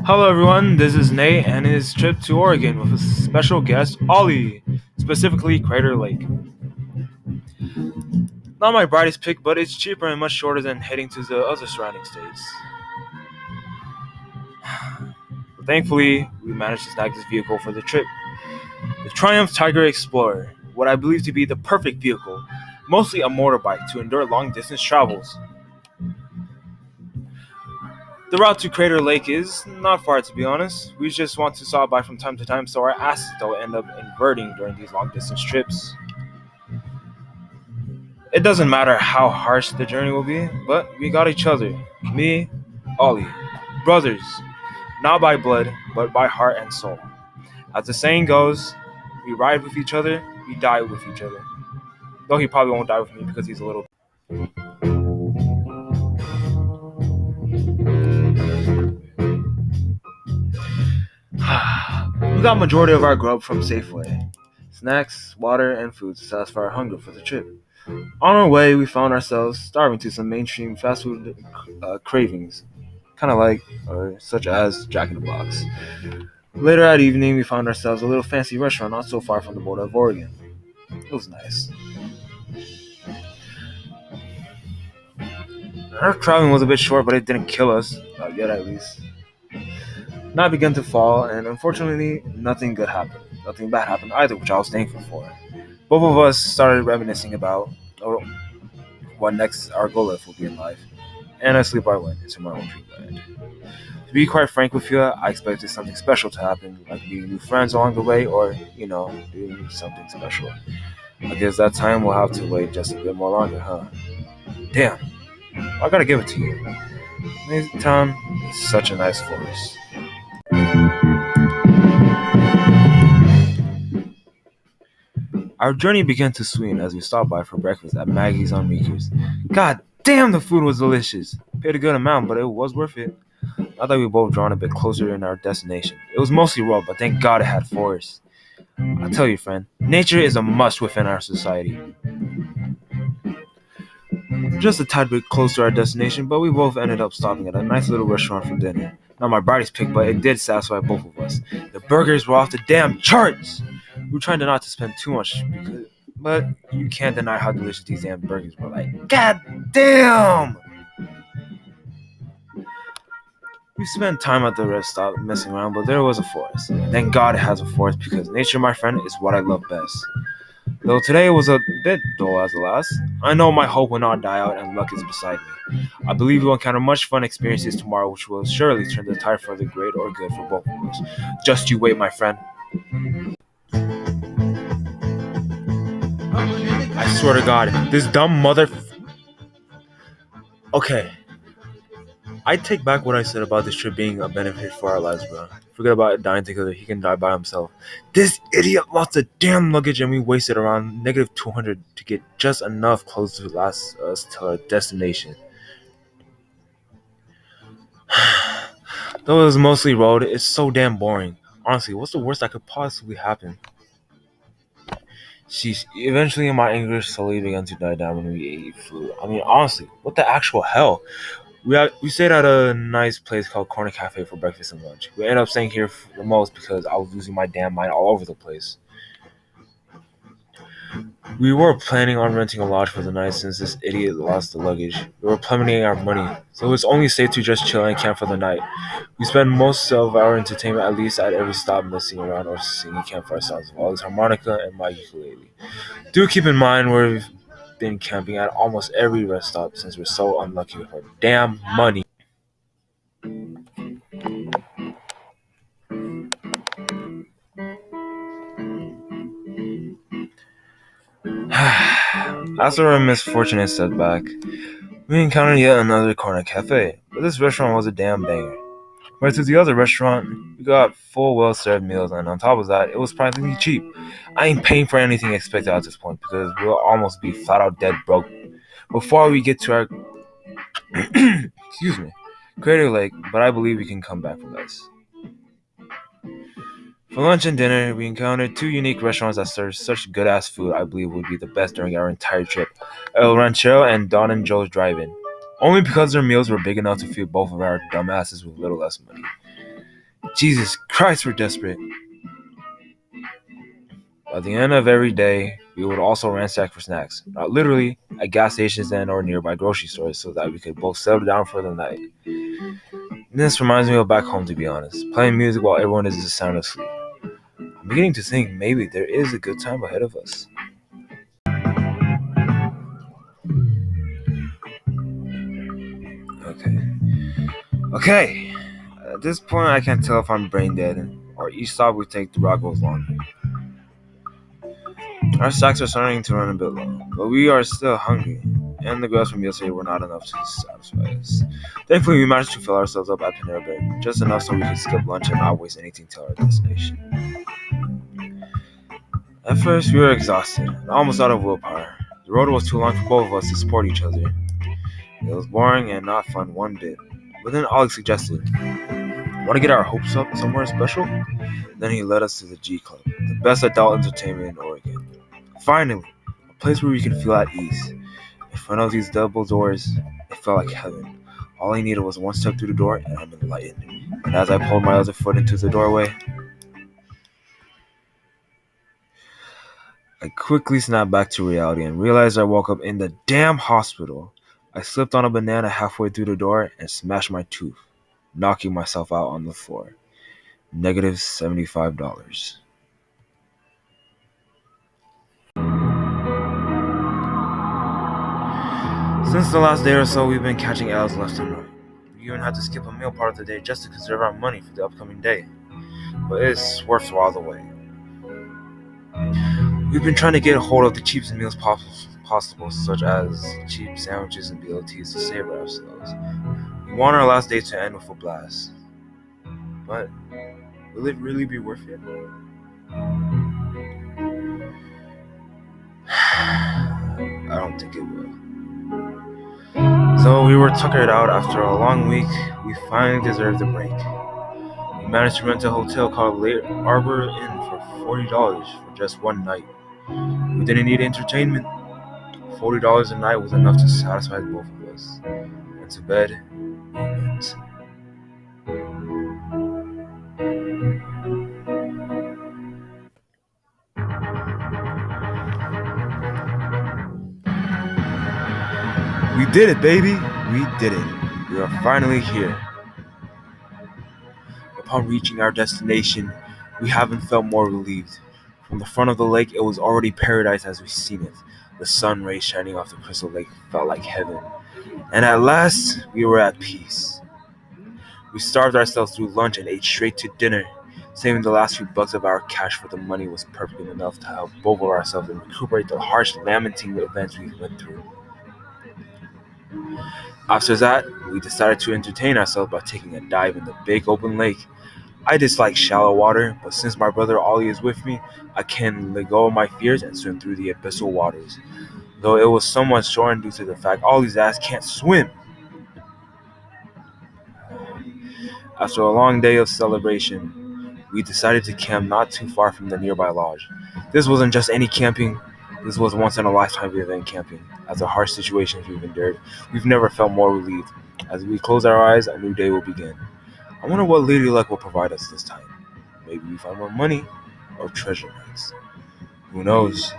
Hello, everyone. This is Nate and his trip to Oregon with a special guest, Ollie, specifically Crater Lake. Not my brightest pick, but it's cheaper and much shorter than heading to the other surrounding states. But thankfully, we managed to snag this vehicle for the trip. The Triumph Tiger Explorer, what I believe to be the perfect vehicle, mostly a motorbike to endure long distance travels. The route to Crater Lake is not far, to be honest. We just want to stop by from time to time so our asses don't end up inverting during these long distance trips. It doesn't matter how harsh the journey will be, but we got each other. Me, Ollie. Brothers, not by blood, but by heart and soul. As the saying goes, we ride with each other, we die with each other. Though he probably won't die with me because he's a little. We got majority of our grub from Safeway. Snacks, water, and food to satisfy our hunger for the trip. On our way, we found ourselves starving to some mainstream fast food cravings, kind of like, or such as Jack in the Box. Later that evening, we found ourselves a little fancy restaurant not so far from the border of Oregon. It was nice. Our traveling was a bit short, but it didn't kill us, not yet at least. Night began to fall, and unfortunately, nothing good happened. Nothing bad happened either, which I was thankful for. Both of us started reminiscing about what next our goal life will be in life, and I sleep I went into my own dreamland. To be quite frank with you, I expected something special to happen, like meeting new friends along the way, or, doing something special. I guess that time will have to wait just a bit more longer, huh? Damn, I gotta give it to you. This town is such a nice forest. Our journey began to sweeten as we stopped by for breakfast at Maggie's on Meekers. God damn, the food was delicious. Paid a good amount, but it was worth it. Now that we were both drawn a bit closer in our destination. It was mostly rural, but thank God it had forests. I tell you, friend, nature is a must within our society. Just a tad bit close to our destination, but we both ended up stopping at a nice little restaurant for dinner. Not my brightest pick, but it did satisfy both of us. The burgers were off the damn charts! We were trying not to spend too much, but you can't deny how delicious these damn burgers were. Like, god damn! We spent time at the rest stop messing around, but there was a forest. Thank God it has a forest because nature, my friend, is what I love best. Though today was a bit dull as the last, I know my hope will not die out and luck is beside me. I believe we will encounter much fun experiences tomorrow which will surely turn the tide for the great or good for both of us. Just you wait, my friend. I swear to God, this dumb mother... Okay. I take back what I said about this trip being a benefit for our lives, bro. Forget about dying together. He can die by himself. This idiot lost the damn luggage and we wasted around negative 200 to get just enough clothes to last us to our destination. Though it was mostly road, it's so damn boring. Honestly, what's the worst that could possibly happen? Sheesh, eventually my anger slowly began to die down when we ate food. I mean, honestly, what the actual hell? We stayed at a nice place called Corner Cafe for breakfast and lunch. We ended up staying here for the most because I was losing my damn mind all over the place. We were planning on renting a lodge for the night since this idiot lost the luggage. We were plummeting our money, so it was only safe to just chill and camp for the night. We spent most of our entertainment at least at every stop messing around or singing campfire songs of Ollie's harmonica and my ukulele. Do keep in mind we've been camping at almost every rest stop since we're so unlucky with our damn money. After a misfortunate setback, we encountered yet another corner cafe, but this restaurant was a damn banger. Compared to the other restaurant, we got full well-served meals, and on top of that, it was practically cheap. I ain't paying for anything expected at this point because we'll almost be flat-out dead broke before we get to our excuse me, Crater Lake, but I believe we can come back from this. For lunch and dinner, we encountered two unique restaurants that serve such good-ass food I believe would be the best during our entire trip, El Ranchero and Don and Joe's Drive-In. Only because their meals were big enough to feed both of our dumbasses with little less money. Jesus Christ, we're desperate. At the end of every day, we would also ransack for snacks, not literally at gas stations and or nearby grocery stores, so that we could both settle down for the night. And this reminds me of back home, to be honest, playing music while everyone is sound asleep. I'm beginning to think maybe there is a good time ahead of us. Okay. Okay. At this point, I can't tell if I'm brain dead or each stop we take the route goes longer. Our stacks are starting to run a bit low, but we are still hungry, and the grubs from yesterday were not enough to satisfy us. Thankfully, we managed to fill ourselves up at Panera Bread, just enough so we could skip lunch and not waste anything till our destination. At first, we were exhausted and almost out of willpower. The road was too long for both of us to support each other. It was boring and not fun one bit. But then Alex suggested, "Want to get our hopes up somewhere special?" Then he led us to the G Club, the best adult entertainment in Oregon. Finally, a place where we can feel at ease. In front of these double doors, it felt like heaven. All I needed was one step through the door and I'm enlightened. And as I pulled my other foot into the doorway, I quickly snapped back to reality and realized I woke up in the damn hospital. I slipped on a banana halfway through the door and smashed my tooth, knocking myself out on the floor. Negative $75. Since the last day or so, we've been catching L's left and right. We even had to skip a meal part of the day just to conserve our money for the upcoming day. But it's worthwhile the wait. We've been trying to get a hold of the cheapest meals possible, such as cheap sandwiches and BLTs to save ourselves. We want our last day to end with a blast. But will it really be worth it? I don't think it will. So we were tuckered out after a long week. We finally deserved a break. We managed to rent a hotel called Lake Arbor Inn for $40 for just one night. We didn't need entertainment. $40 a night was enough to satisfy both of us. And to bed we went. We did it, baby! We did it. We are finally here. Upon reaching our destination, we haven't felt more relieved. From the front of the lake, it was already paradise as we've seen it. The sun rays shining off the crystal lake felt like heaven. And at last, we were at peace. We starved ourselves through lunch and ate straight to dinner. Saving the last few bucks of our cash for the money was perfectly enough to help both of ourselves and recuperate the harsh, lamenting events we went through. After that, we decided to entertain ourselves by taking a dive in the big open lake. I dislike shallow water, but since my brother Ollie is with me, I can let go of my fears and swim through the abyssal waters. Though it was somewhat shortened due to the fact Ollie's ass can't swim. After a long day of celebration, we decided to camp not too far from the nearby lodge. This wasn't just any camping, this was once in a lifetime event camping. After harsh situations we've endured, we've never felt more relieved. As we close our eyes, a new day will begin. I wonder what Lady Luck will provide us this time. Maybe we find more money or treasure maps. Who knows?